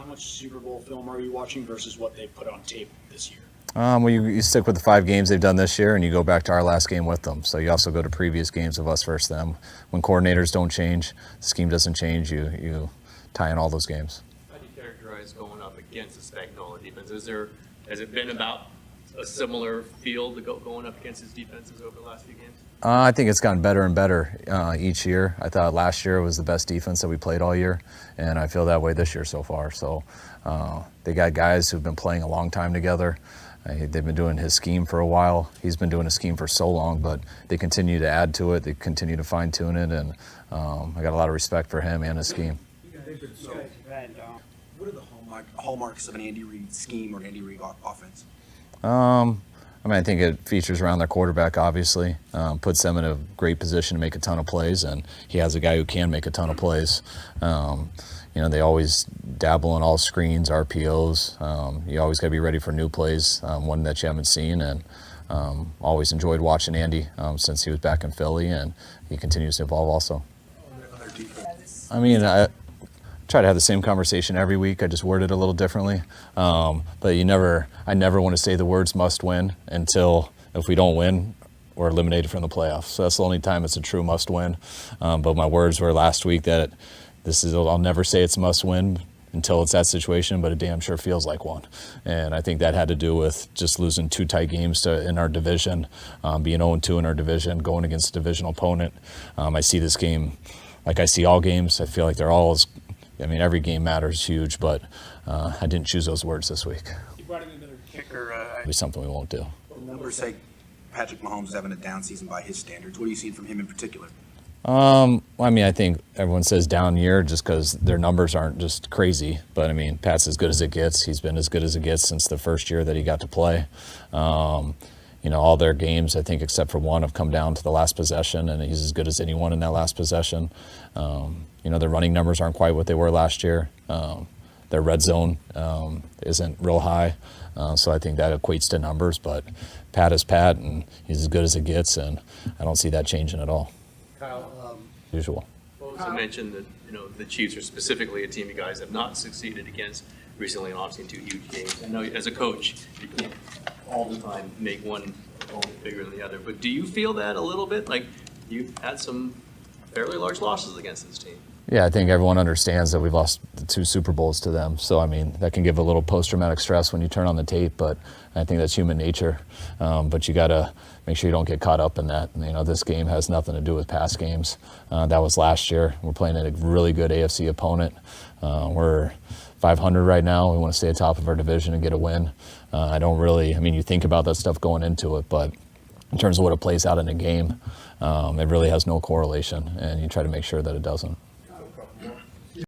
how much Super Bowl film are you watching versus what they put on tape this year? Well, you stick with the 5 games they've done this year, and you go back to our last game with them. So you also go to previous games of us versus them. When coordinators don't change, the scheme doesn't change, you tie in all those games. How do you characterize going up against the Spagnuolo defense? Has it been about a similar field to going up against his defenses over the last few games? I think it's gotten better and better each year. I thought last year was the best defense that we played all year, and I feel that way this year so far. So they got guys who've been playing a long time together. They've been doing his scheme for a while. He's been doing his scheme for so long, but they continue to add to it. They continue to fine-tune it, and I got a lot of respect for him and his scheme. What are the hallmarks of an Andy Reid scheme or an Andy Reid offense? I think it features around their quarterback, obviously. Puts them in a great position to make a ton of plays, and he has a guy who can make a ton of plays. They always dabble in all screens, RPOs. You always got to be ready for new plays, one that you haven't seen, and always enjoyed watching Andy since he was back in Philly, and he continues to evolve also. I try to have the same conversation every week. I just word it a little differently. But I never want to say the words must win until if we don't win, we're eliminated from the playoffs. So that's the only time it's a true must win. But my words were last week that I'll never say it's must win until it's that situation, but it damn sure feels like one. And I think that had to do with just losing 2 tight games in our division, being 0-2 in our division, going against a divisional opponent. I see this game like I see all games. I feel like they're all every game matters huge, but I didn't choose those words this week. You brought in another Kicker. It'll be something we won't do. The numbers say Patrick Mahomes is having a down season by his standards. What do you see from him in particular? I think everyone says down year just because their numbers aren't just crazy. But, Pat's as good as it gets. He's been as good as it gets since the first year that he got to play. All their games, I think, except for one, have come down to the last possession, and he's as good as anyone in that last possession. Their running numbers aren't quite what they were last year. Their red zone isn't real high. So I think that equates to numbers. But Pat is Pat, and he's as good as it gets, and I don't see that changing at all. Kyle, Usual. also mentioned that the Chiefs are specifically a team you guys have not succeeded against recently, and obviously in 2 huge games. I know as a coach, you can't all the time make one opponent bigger than the other, but do you feel that a little bit? Like you've had some fairly large losses against this team. Yeah, I think everyone understands that we've lost the 2 Super Bowls to them. So, that can give a little post-traumatic stress when you turn on the tape, but I think that's human nature. But you got to make sure you don't get caught up in that. This game has nothing to do with past games. That was last year. We're playing a really good AFC opponent. We're 500 right now. We want to stay atop of our division and get a win. You think about that stuff going into it, but in terms of what it plays out in a game, it really has no correlation, and you try to make sure that it doesn't.